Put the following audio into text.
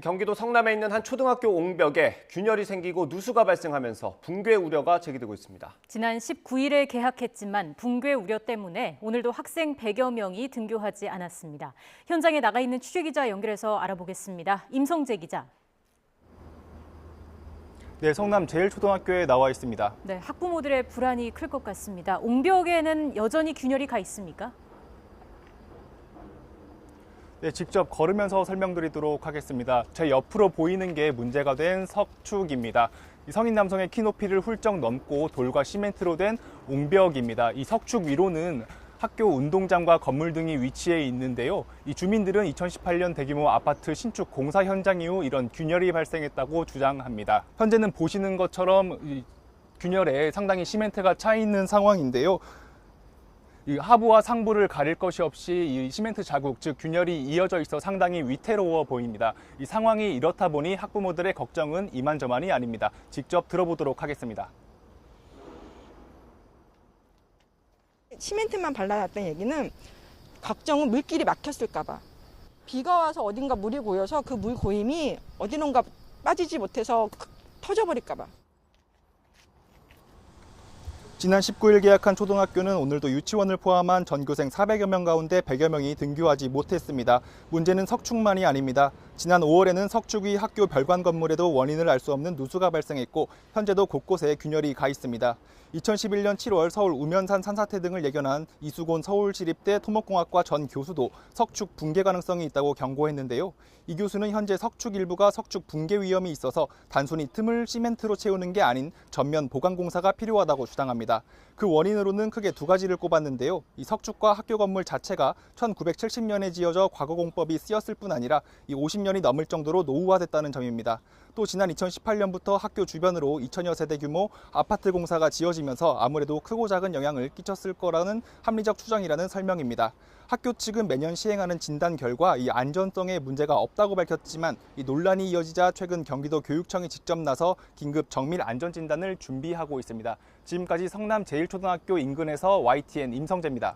경기도 성남에 있는 한 초등학교 옹벽에 균열이 생기고 누수가 발생하면서 붕괴 우려가 제기되고 있습니다. 지난 19일에 개학했지만 붕괴 우려 때문에 오늘도 학생 100여 명이 등교하지 않았습니다. 현장에 나가 있는 취재기자 연결해서 알아보겠습니다. 임성재 기자. 네, 성남 제일초등학교에 나와 있습니다. 네, 학부모들의 불안이 클 것 같습니다. 옹벽에는 여전히 균열이 가 있습니까? 네, 직접 걸으면서 설명드리도록 하겠습니다. 제 옆으로 보이는 게 문제가 된 석축입니다. 이 성인 남성의 키 높이를 훌쩍 넘고 돌과 시멘트로 된 옹벽입니다. 이 석축 위로는 학교 운동장과 건물 등이 위치해 있는데요. 이 주민들은 2018년 대규모 아파트 신축 공사 현장 이후 이런 균열이 발생했다고 주장합니다. 현재는 보시는 것처럼 이 균열에 상당히 시멘트가 차 있는 상황인데요. 이 하부와 상부를 가릴 것이 없이 이 시멘트 자국, 즉 균열이 이어져 있어 상당히 위태로워 보입니다. 이 상황이 이렇다 보니 학부모들의 걱정은 이만저만이 아닙니다. 직접 들어보도록 하겠습니다. 시멘트만 발라놨다는 얘기는 걱정은 물길이 막혔을까 봐. 비가 와서 어딘가 물이 고여서 그 물 고임이 어디론가 빠지지 못해서 터져버릴까 봐. 지난 19일 개학한 초등학교는 오늘도 유치원을 포함한 전교생 400여 명 가운데 100여 명이 등교하지 못했습니다. 문제는 석축만이 아닙니다. 지난 5월에는 석축 위 학교 별관 건물에도 원인을 알 수 없는 누수가 발생했고 현재도 곳곳에 균열이 가 있습니다. 2011년 7월 서울 우면산 산사태 등을 예견한 이수곤 서울시립대 토목공학과 전 교수도 석축 붕괴 가능성이 있다고 경고했는데요. 이 교수는 현재 석축 일부가 석축 붕괴 위험이 있어서 단순히 틈을 시멘트로 채우는 게 아닌 전면 보강 공사가 필요하다고 주장합니다. 그 원인으로는 크게 두 가지를 꼽았는데요. 이 석축과 학교 건물 자체가 1970년에 지어져 과거공법이 쓰였을 뿐 아니라 이 50년이 넘을 정도로 노후화됐다는 점입니다. 또 지난 2018년부터 학교 주변으로 2000여 세대 규모 아파트 공사가 지어지면서 아무래도 크고 작은 영향을 끼쳤을 거라는 합리적 추정이라는 설명입니다. 학교 측은 매년 시행하는 진단 결과 이 안전성에 문제가 없다고 밝혔지만 이 논란이 이어지자 최근 경기도 교육청이 직접 나서 긴급 정밀 안전진단을 준비하고 있습니다. 지금까지 성남 제일초등학교 인근에서 YTN 임성재입니다.